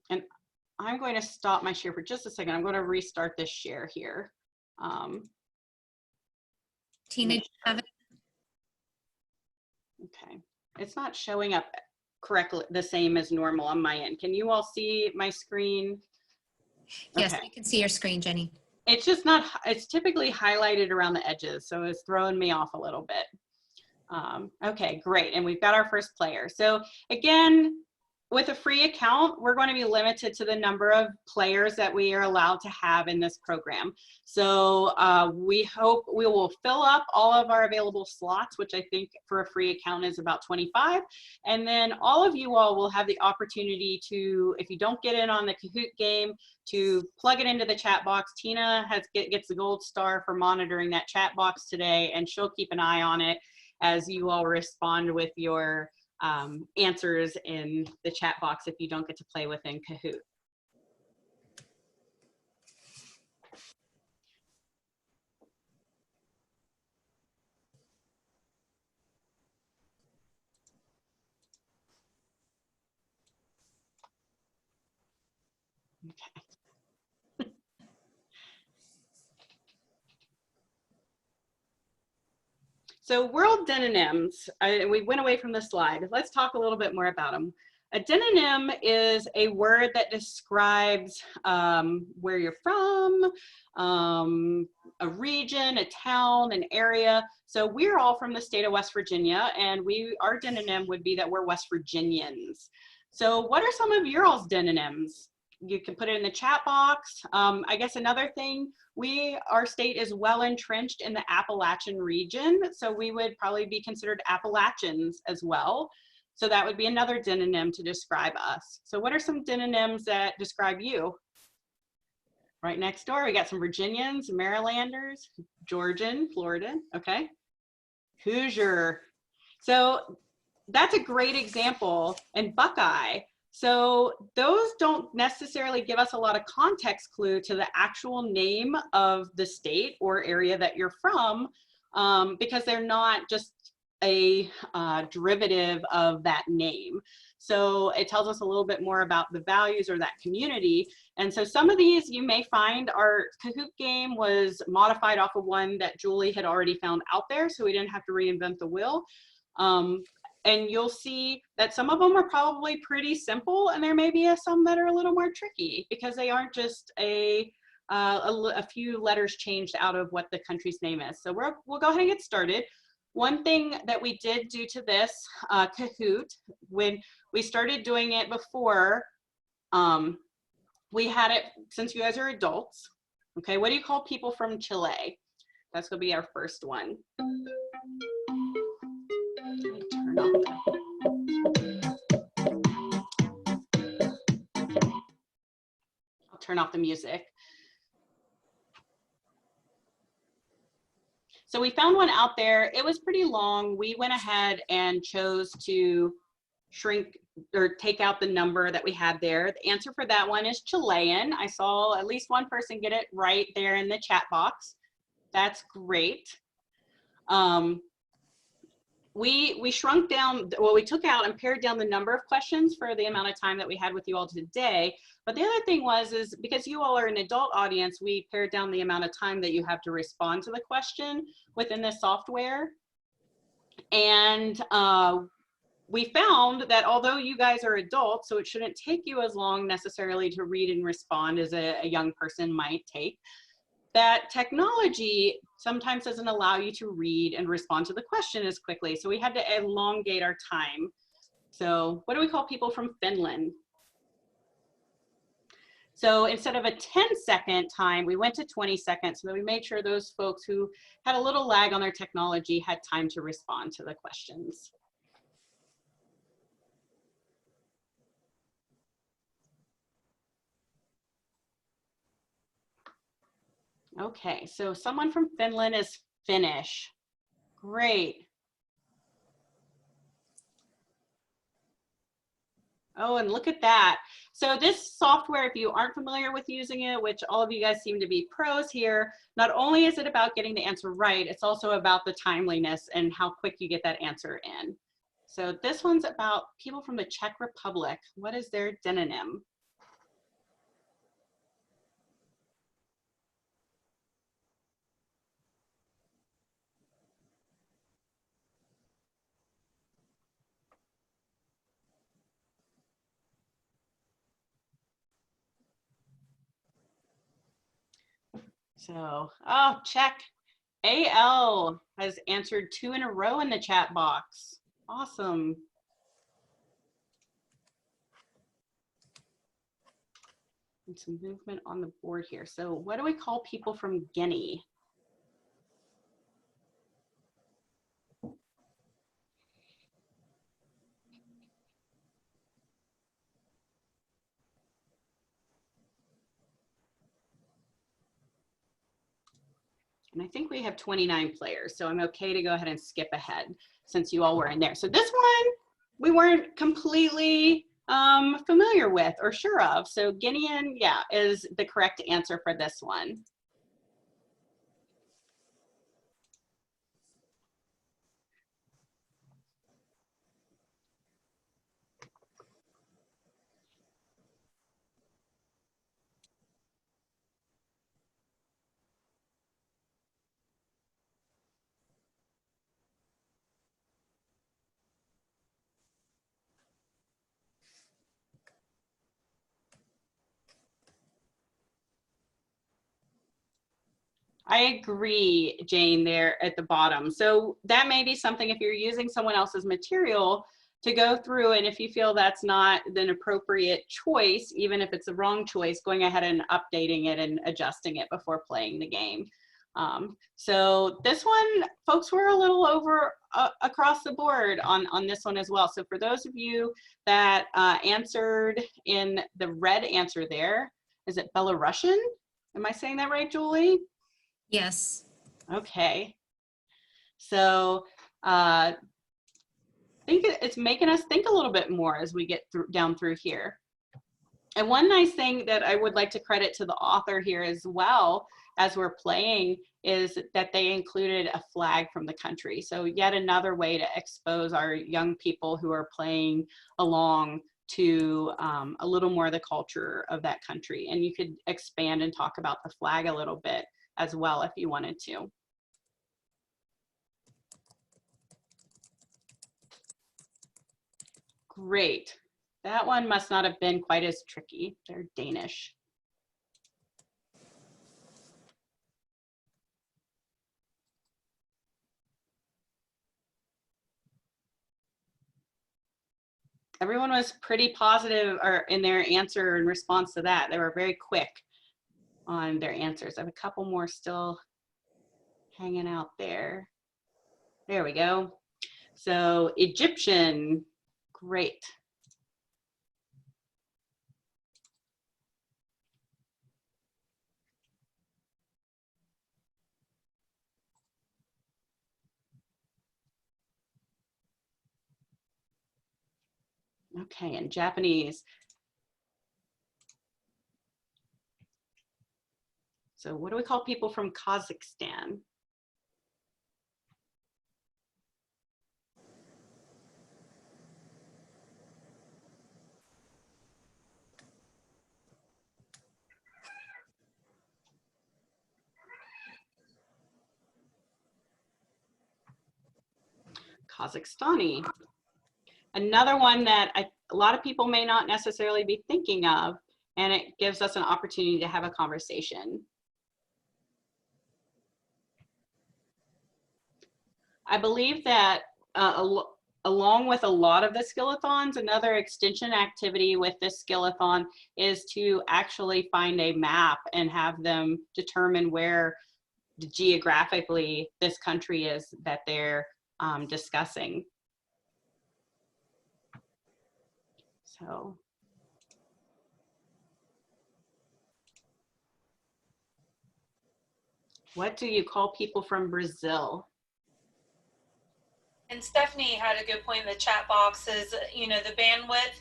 And I'm going to stop my share for just a second. I'm going to restart this share here. Tina, have it? Okay, it's not showing up correctly, the same as normal on my end. Can you all see my screen? Yes, okay. We can see your screen, Jenny. It's just not, it's typically highlighted around the edges, so it's throwing me off a little bit. Okay, great, and we've got our first player. So again, with a free account, we're going to be limited to the number of players that we are allowed to have in this program. So we hope we will fill up all of our available slots, which I think for a free account is about 25. And then all of you all will have the opportunity to, if you don't get in on the Kahoot game, to plug it into the chat box. Tina gets the gold star for monitoring that chat box today, and she'll keep an eye on it as you all respond with your answers in the chat box if you don't get to play within Kahoot. Okay. So world denonyms, we went away from the slide. Let's talk a little bit more about them. A denonym is a word that describes where you're from, a region, a town, an area. So we're all from the state of West Virginia, and our demonym would be that we're West Virginians. So what are some of your all's denonyms? You can put it in the chat box. I guess another thing, our state is well entrenched in the Appalachian region, so we would probably be considered Appalachians as well. So that would be another demonym to describe us. So what are some denonyms that describe you? Right next door, we got some Virginians, Marylanders, Georgian, Florida, okay. Hoosier. So that's a great example, and Buckeye. So those don't necessarily give us a lot of context clue to the actual name of the state or area that you're from, because they're not just a derivative of that name. So it tells us a little bit more about the values or that community. And so some of these you may find, our Kahoot game was modified off of one that Julie had already found out there, so we didn't have to reinvent the wheel. And you'll see that some of them are probably pretty simple, and there may be some that are a little more tricky because they aren't just a few letters changed out of what the country's name is. So we'll go ahead and get started. One thing that we did do to this Kahoot, when we started doing it before, we had it, since you guys are adults, okay, what do you call people from Chile? That's gonna be our first one. Turn off I'll turn off the music. So we found one out there. It was pretty long. We went ahead and chose to shrink or take out the number that we had there. The answer for that one is Chilean. I saw at least one person get it right there in the chat box. That's great. We shrunk down, well, we took out and pared down the number of questions for the amount of time that we had with you all today. But the other thing is because you all are an adult audience, we pared down the amount of time that you have to respond to the question within the software. And we found that although you guys are adults, so it shouldn't take you as long necessarily to read and respond as a young person might take, that technology sometimes doesn't allow you to read and respond to the question as quickly. So we had to elongate our time. So what do we call people from Finland? So instead of a 10-second time, we went to 20 seconds, so that we made sure those folks who had a little lag on their technology had time to respond to the questions. Okay, so someone from Finland is Finnish. Great. Oh, and look at that. So this software, if you aren't familiar with using it, which all of you guys seem to be pros here, not only is it about getting the answer right, it's also about the timeliness and how quick you get that answer in. So this one's about people from the Czech Republic. What is their demonym? So, oh, check. AL has answered 2 in a row in the chat box. Awesome. And some movement on the board here. So what do we call people from Guinea? And I think we have 29 players, so I'm okay to go ahead and skip ahead since you all were in there. So this one, we weren't completely familiar with or sure of. So Guinean, yeah, is the correct answer for this one. I agree, Jane, there at the bottom. So that may be something if you're using someone else's material to go through, and if you feel that's not an appropriate choice, even if it's the wrong choice, going ahead and updating it and adjusting it before playing the game. So this one, folks were a little over across the board on this one as well. So for those of you that answered in the red answer there, is it Belarusian? Am I saying that right, Julie? Yes. Okay. So I think it's making us think a little bit more as we get down through here. And one nice thing that I would like to credit to the author here as well as we're playing is that they included a flag from the country. So yet another way to expose our young people who are playing along to a little more of the culture of that country. And you could expand and talk about the flag a little bit as well if you wanted to. Great. That one must not have been quite as tricky. They're Danish. Everyone was pretty positive or in their answer in response to that. They were very quick on their answers. I have a couple more still hanging out there. There we go. So Egyptian, great. Okay, and Japanese. So what do we call people from Kazakhstan? Kazakhstani. Another one that a lot of people may not necessarily be thinking of, and it gives us an opportunity to have a conversation. I believe that along with a lot of the skill-a-thons, another extension activity with this skill-a-thon is to actually find a map and have them determine where geographically this country is that they're discussing. So. What do you call people from Brazil? And Stephanie had a good point in the chat box is, you know, the bandwidth.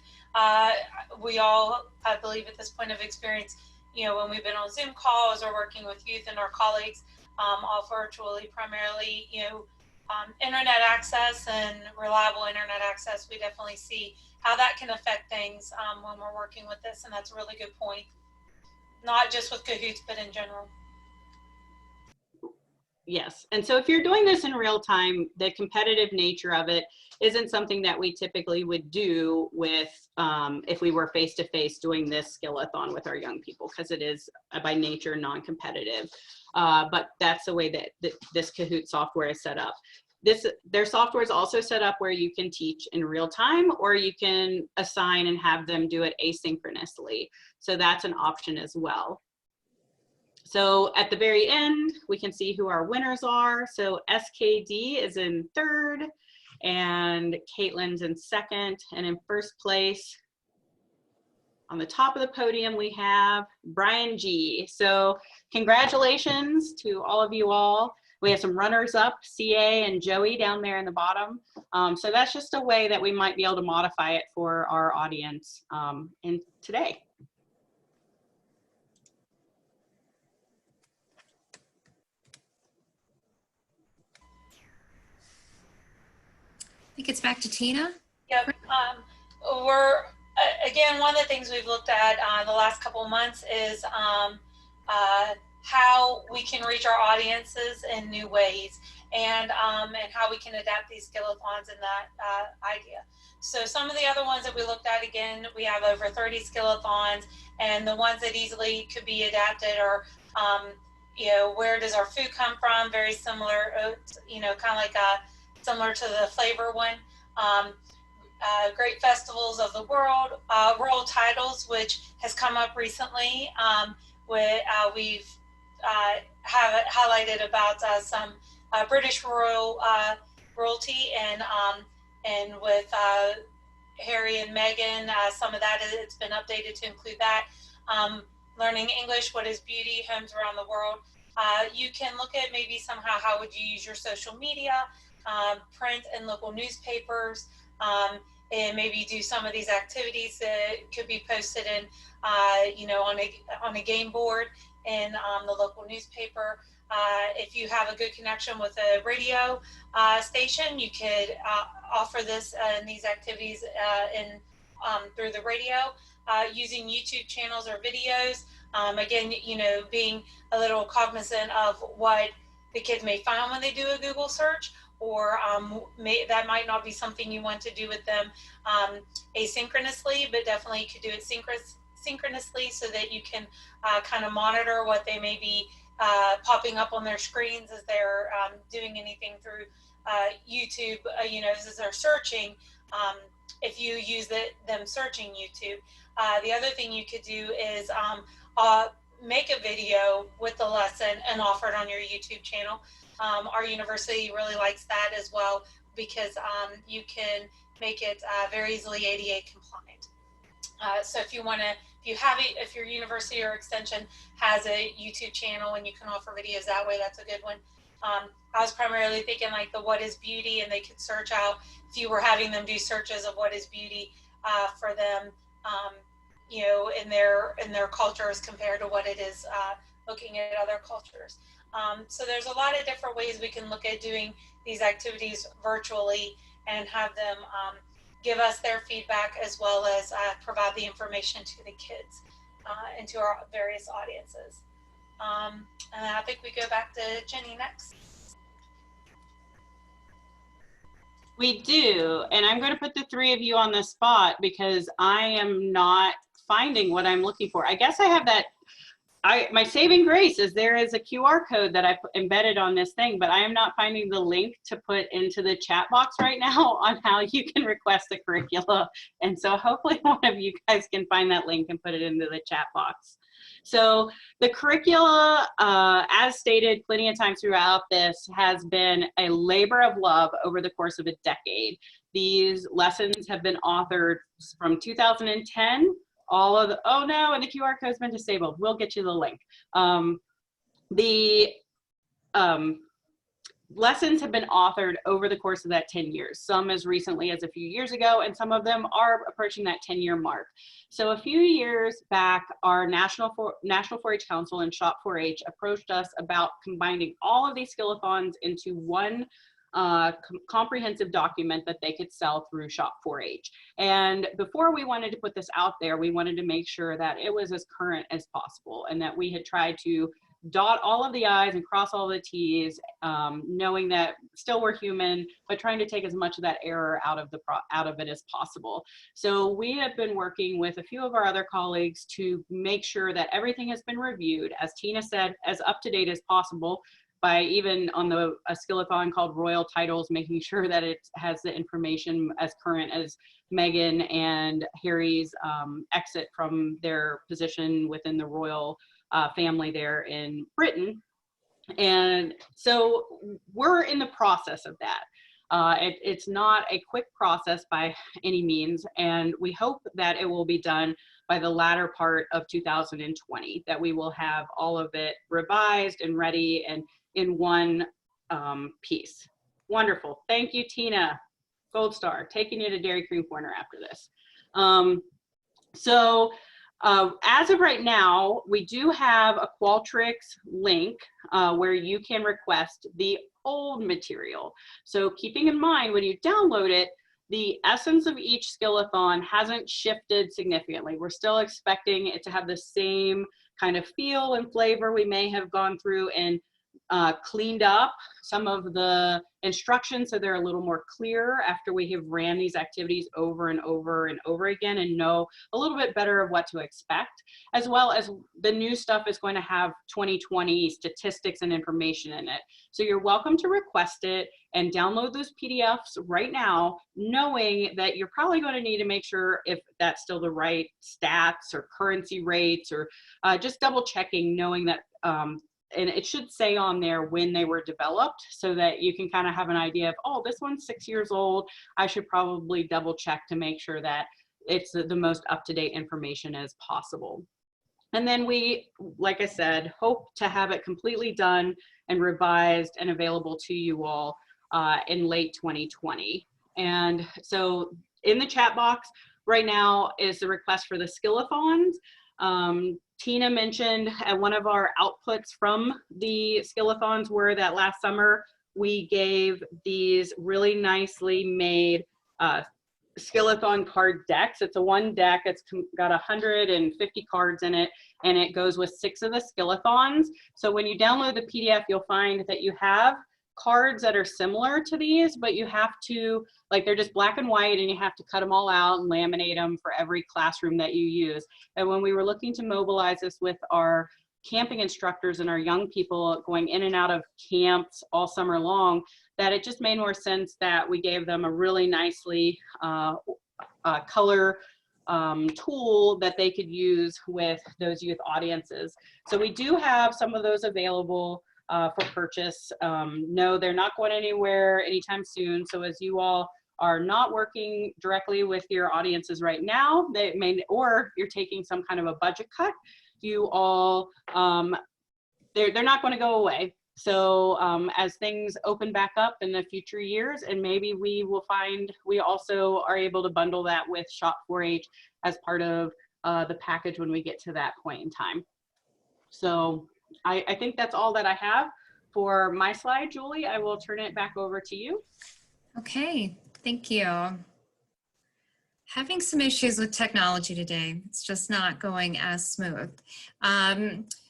We all, I believe at this point of experience, you know, when we've been on Zoom calls or working with youth and our colleagues, all virtually primarily, you know, internet access and reliable internet access, we definitely see how that can affect things when we're working with this. And that's a really good point, not just with Kahoots, but in general. Yes, and so if you're doing this in real time, the competitive nature of it isn't something that we typically would do with if we were face-to-face doing this skill-a-thon with our young people, because it is by nature non-competitive. But that's the way that this Kahoot software is set up. Their software is also set up where you can teach in real time, or you can assign and have them do it asynchronously. So that's an option as well. So at the very end, we can see who our winners are. So SKD is in third, and Caitlin's in second, and in first place, on the top of the podium, we have Brian G. So congratulations to all of you all. We have some runners up, CA and Joey down there in the bottom. So that's just a way that we might be able to modify it for our audience in today. I think it's back to Tina. Yep. Again, one of the things we've looked at the last couple of months is how we can reach our audiences in new ways, and how we can adapt these skill-a-thons in that idea. So some of the other ones that we looked at, again, we have over 30 skill-a-thons, and the ones that easily could be adapted are you know, where does our food come from? Very similar, you know, kind of like similar to the flavor one. Great festivals of the world, world titles, which has come up recently. We've have highlighted about some British royalty and with Harry and Meghan, some of that it's been updated to include that. Learning English, what is beauty, homes around the world. You can look at maybe somehow how would you use your social media, print and local newspapers, and maybe do some of these activities that could be posted in, you know, on a game board in the local newspaper. If you have a good connection with a radio station, you could offer this and these activities through the radio, using YouTube channels or videos. Again, you know, being a little cognizant of what the kids may find when they do a Google search, or that might not be something you want to do with them asynchronously, but definitely you could do it synchronously so that you can kind of monitor what they may be popping up on their screens as they're doing anything through YouTube, you know, as they're searching, if you use them searching YouTube. The other thing you could do is make a video with the lesson and offer it on your YouTube channel. Our university really likes that as well, because you can make it very easily ADA compliant. So if you want to, if your university or extension has a YouTube channel and you can offer videos that way, that's a good one. I was primarily thinking like the what is beauty, and they could search out, if you were having them do searches of what is beauty for them, you know, in their cultures compared to what it is looking at other cultures. So there's a lot of different ways we can look at doing these activities virtually and have them give us their feedback, as well as provide the information to the kids and to our various audiences. And I think we go back to Jenny next. We do, and I'm going to put the three of you on the spot because I am not finding what I'm looking for. I guess I have that, my saving grace is there is a QR code that I embedded on this thing, but I am not finding the link to put into the chat box right now on how you can request a curricula. And so hopefully one of you guys can find that link and put it into the chat box. So the curricula, as stated plenty of times throughout this, has been a labor of love over the course of a decade. These lessons have been authored from 2010. All of the, oh no, and the QR code's been disabled. We'll get you the link. Lessons have been authored over the course of that 10 years, some as recently as a few years ago, and some of them are approaching that 10-year mark. So a few years back, our National 4-H Council and Shop 4-H approached us about combining all of these skill-a-thons into one comprehensive document that they could sell through Shop 4-H. And before we wanted to put this out there, we wanted to make sure that it was as current as possible and that we had tried to dot all of the I's and cross all the T's, knowing that still we're human, but trying to take as much of that error out of it as possible. So we have been working with a few of our other colleagues to make sure that everything has been reviewed, as Tina said, as up to date as possible, by even on a skill-a-thon called Royal Titles, making sure that it has the information as current as Meghan and Harry's exit from their position within the royal family there in Britain. And so we're in the process of that. It's not a quick process by any means, and we hope that it will be done by the latter part of 2020, that we will have all of it revised and ready and in one piece. Wonderful. Thank you, Tina. Gold star. Taking you to Dairy Cream Corner after this. As of right now, we do have a Qualtrics link where you can request the old material. So keeping in mind when you download it, the essence of each skill-a-thon hasn't shifted significantly. We're still expecting it to have the same kind of feel and flavor we may have gone through in cleaned up some of the instructions so they're a little more clear after we have ran these activities over and over and over again and know a little bit better of what to expect, as well as the new stuff is going to have 2020 statistics and information in it. So you're welcome to request it and download those PDFs right now, knowing that you're probably going to need to make sure if that's still the right stats or currency rates, or just double checking, knowing that and it should say on there when they were developed so that you can kind of have an idea of, oh, this one's 6 years old. I should probably double check to make sure that it's the most up-to-date information as possible. And then we, like I said, hope to have it completely done and revised and available to you all in late 2020. And so in the chat box right now is the request for the skill-a-thons. Tina mentioned one of our outputs from the skill-a-thons were that last summer we gave these really nicely made skill-a-thon card decks. It's a one deck. It's got 150 cards in it, and it goes with 6 of the skill-a-thons. So when you download the PDF, you'll find that you have cards that are similar to these, but you have to, like, they're just black and white, and you have to cut them all out and laminate them for every classroom that you use. And when we were looking to mobilize this with our camping instructors and our young people going in and out of camps all summer long, that it just made more sense that we gave them a really nicely color tool that they could use with those youth audiences. So we do have some of those available for purchase. No, they're not going anywhere anytime soon. So as you all are not working directly with your audiences right now, they may, or you're taking some kind of a budget cut, you all, they're not going to go away. So as things open back up in the future years, and maybe we will find we also are able to bundle that with Shop 4-H as part of the package when we get to that point in time. So I think that's all that I have for my slide. Julie, I will turn it back over to you. Okay, thank you. Having some issues with technology today. It's just not going as smooth.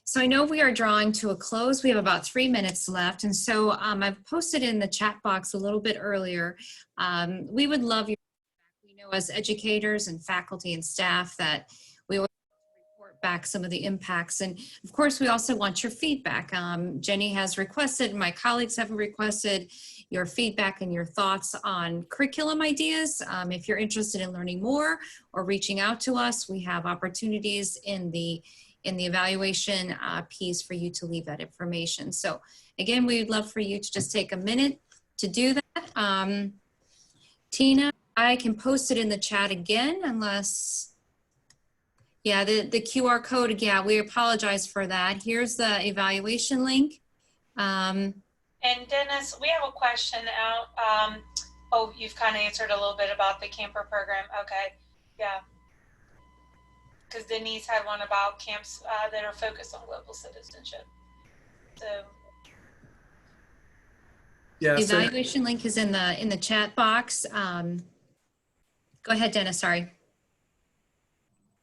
So I know we are drawing to a close. We have about 3 minutes left. And so I've posted in the chat box a little bit earlier. We would love your feedback. We know as educators and faculty and staff that we always report back some of the impacts. And of course, we also want your feedback. Jenny has requested, my colleagues have requested your feedback and your thoughts on curriculum ideas. If you're interested in learning more or reaching out to us, we have opportunities in the evaluation piece for you to leave that information. So again, we would love for you to just take a minute to do that. Tina, I can post it in the chat again unless, yeah, the QR code, yeah, we apologize for that. Here's the evaluation link. And Dennis, we have a question out. Oh, you've kind of answered a little bit about the camper program. Okay, yeah. Because Denise had one about camps that are focused on global citizenship. So Yeah, the evaluation link is in the chat box. Go ahead, Dennis, sorry.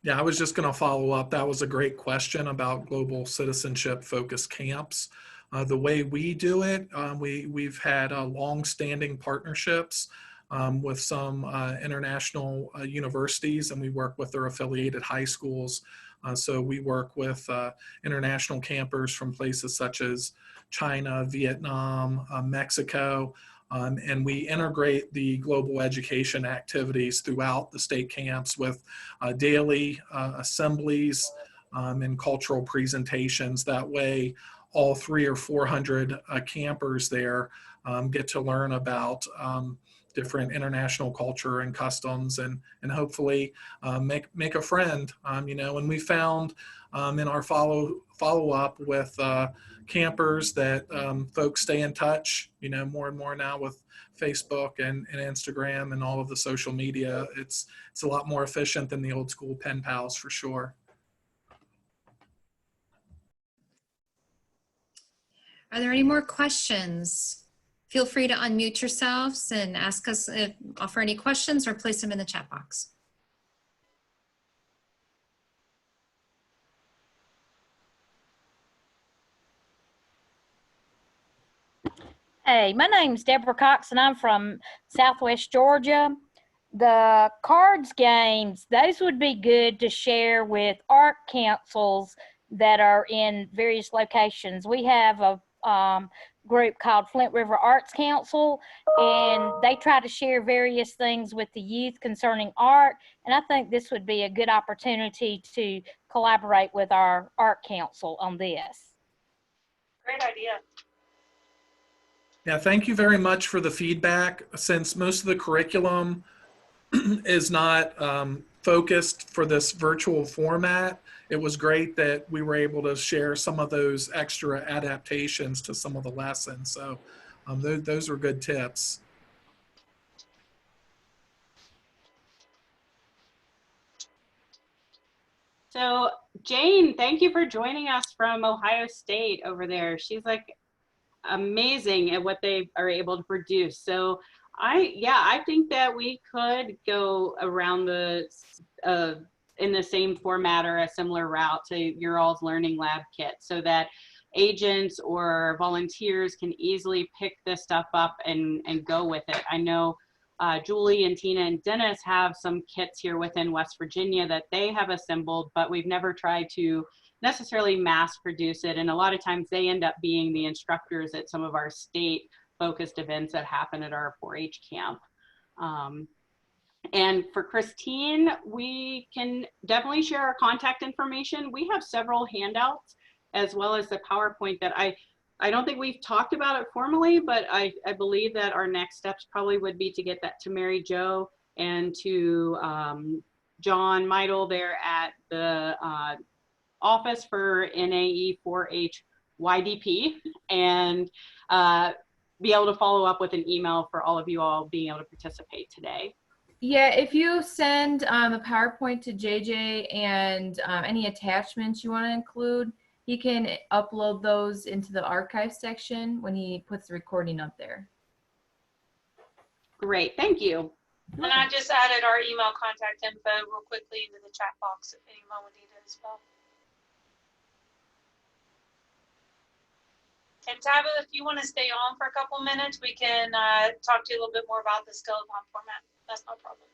Yeah, I was just going to follow up. That was a great question about global citizenship focused camps. The way we do it, we've had long-standing partnerships with some international universities, and we work with their affiliated high schools. So we work with international campers from places such as China, Vietnam, Mexico, and we integrate the global education activities throughout the state camps with daily assemblies and cultural presentations. That way, all 300 or 400 campers there get to learn about different international culture and customs, and hopefully make a friend. You know, and we found in our follow up with campers that folks stay in touch, you know, more and more now with Facebook and Instagram and all of the social media. It's a lot more efficient than the old school pen pals for sure. Are there any more questions? Feel free to unmute yourselves and ask us, offer any questions or place them in the chat box. Hey, my name's Deborah Cox and I'm from Southwest Georgia. The cards games, those would be good to share with art councils that are in various locations. We have a group called Flint River Arts Council, and they try to share various things with the youth concerning art. And I think this would be a good opportunity to collaborate with our art council on this. Great idea. Yeah, thank you very much for the feedback. Since most of the curriculum is not focused for this virtual format, it was great that we were able to share some of those extra adaptations to some of the lessons. So those were good tips. So Jane, thank you for joining us from Ohio State over there. She's like amazing at what they are able to produce. So I think that we could go around the in the same format or a similar route to your all's learning lab kit, so that agents or volunteers can easily pick this stuff up and go with it. I know Julie and Tina and Dennis have some kits here within West Virginia that they have assembled, but we've never tried to necessarily mass produce it. And a lot of times they end up being the instructors at some of our state focused events that happen at our 4-H camp. And for Christine, we can definitely share our contact information. We have several handouts as well as the PowerPoint that I don't think we've talked about it formally, but I believe that our next steps probably would be to get that to Mary Jo and to John Meidel there at the office for NAE 4-H YDP, and be able to follow up with an email for all of you all being able to participate today. Yeah, if you send the PowerPoint to JJ and any attachments you want to include, he can upload those into the archive section when he puts the recording up there. Great, thank you. And I just added our email contact info real quickly into the chat box if anyone would need it as well. And Tabitha, if you want to stay on for a couple minutes, we can talk to you a little bit more about the skill-a-thon format. That's no problem.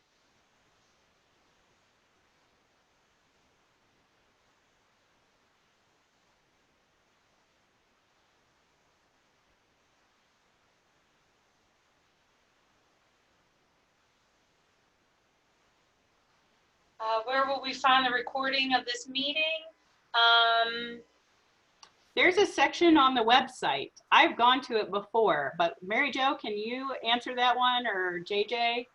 Where will we find the recording of this meeting? There's a section on the website. I've gone to it before, but Mary Jo, can you answer that one, or JJ?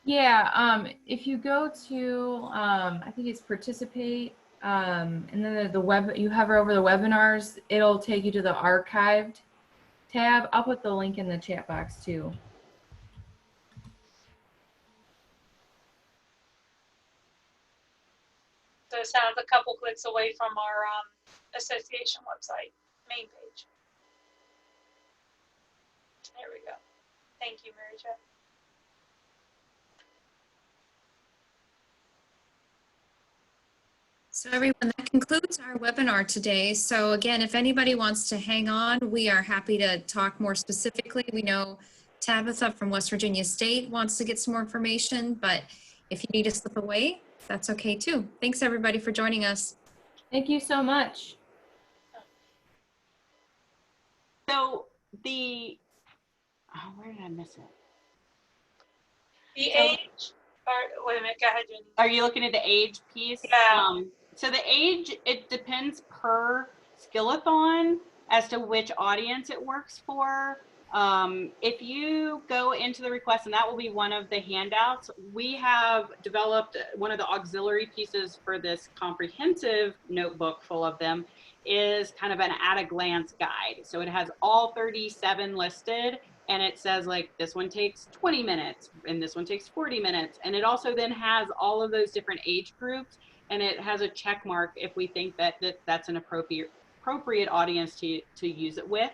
Yeah, if you go to, I think it's participate, and then the web, you hover over the webinars, it'll take you to the archived tab. I'll put the link in the chat box too. So it sounds a couple clicks away from our association website, main page. There we go. Thank you, Mary Jo. So everyone, that concludes our webinar today. So again, if anybody wants to hang on, we are happy to talk more specifically. We know Tabitha from West Virginia State wants to get some more information, but if you need to slip away, that's okay too. Thanks everybody for joining us. Thank you so much. So the, where did I miss it? The age, or wait a minute, go ahead, Jenny. Are you looking at the age piece? Yeah. So the age, it depends per skill-a-thon as to which audience it works for. If you go into the request, and that will be one of the handouts, we have developed one of the auxiliary pieces for this comprehensive notebook full of them is kind of an at-a-glance guide. So it has all 37 listed, and it says like this one takes 20 minutes and this one takes 40 minutes. And it also then has all of those different age groups, and it has a check mark if we think that that's an appropriate audience to use it with.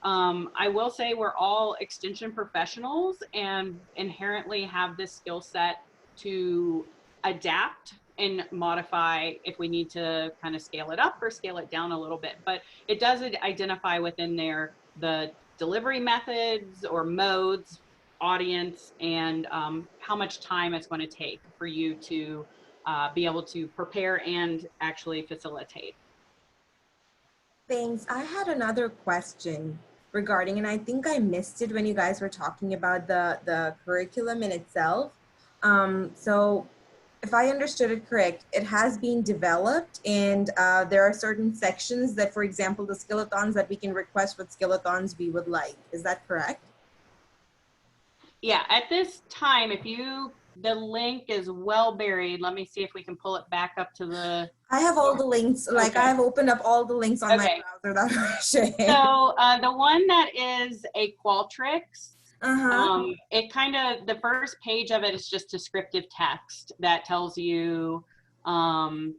I will say we're all extension professionals and inherently have this skill set to adapt and modify if we need to kind of scale it up or scale it down a little bit. But it does identify within there the delivery methods or modes, audience, and how much time it's going to take for you to be able to prepare and actually facilitate. Thanks. I had another question regarding, and I think I missed it when you guys were talking about the curriculum in itself. So if I understood it correct, it has been developed, and there are certain sections that, for example, the skill-a-thons that we can request what skill-a-thons we would like. Is that correct? Yeah, at this time, the link is well buried. Let me see if we can pull it back up to the. I have all the links, like Okay. I have opened up all the links on my browser that I share. So the one that is a Qualtrics, it kind of, the first page of it is just descriptive text that tells you kind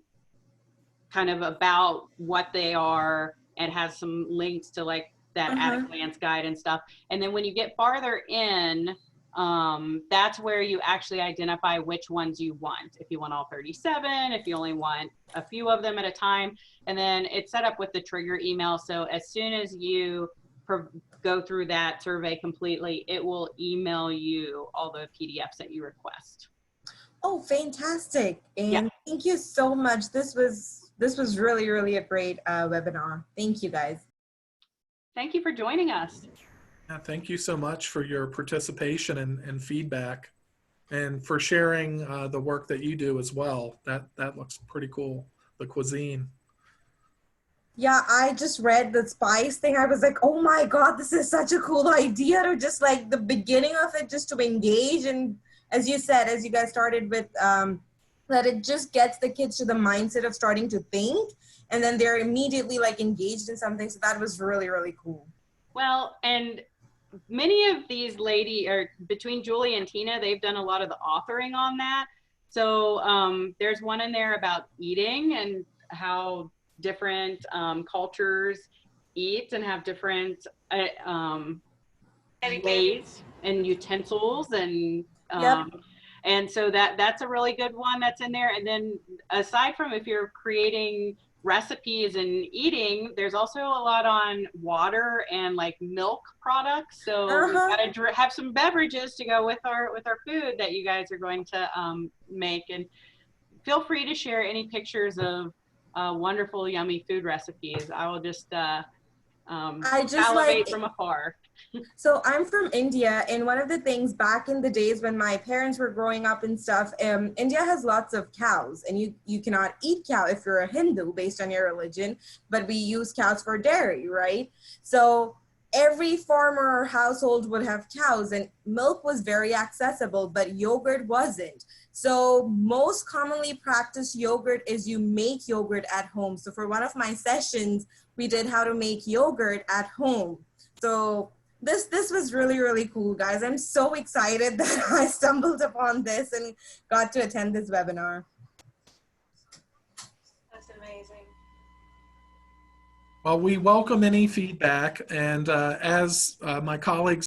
of about what they are, and has some links to like that at a glance guide and stuff. And then when you get farther in, that's where you actually identify which ones you want. If you want all 37, if you only want a few of them at a time. And then it's set up with the trigger email. So as soon as you go through that survey completely, it will email you all the PDFs that you request. Oh, fantastic. And thank you so much. This was really, really a great webinar. Thank you, guys. Thank you for joining us. Yeah, thank you so much for your participation and feedback, and for sharing the work that you do as well. That looks pretty cool, the cuisine. Yeah, I just read the spice thing. I was like, oh my God, this is such a cool idea, to just like the beginning of it, just to engage. And as you said, as you guys started with, that it just gets the kids to the mindset of starting to think, and then they're immediately like engaged in something. So that was really, really cool. Well, and many of these between Julie and Tina, they've done a lot of the authoring on that. So there's one in there about eating and how different cultures eat and have different ways and utensils, and and so that's a really good one that's in there. And then aside from if you're creating recipes and eating, there's also a lot on water and like milk products. So we've got to have some beverages to go with our food that you guys are going to make. And feel free to share any pictures of wonderful, yummy food recipes. I will just salivate from afar. So I'm from India, and one of the things back in the days when my parents were growing up and stuff, India has lots of cows, and you cannot eat cow if you're a Hindu based on your religion, but we use cows for dairy, right? So every farmer or household would have cows, and milk was very accessible, but yogurt wasn't. So most commonly practiced yogurt is you make yogurt at home. So for one of my sessions, we did how to make yogurt at home. So this was really, really cool, guys. I'm so excited that I stumbled upon this and got to attend this webinar. That's amazing. Well, we welcome any feedback, and as my colleagues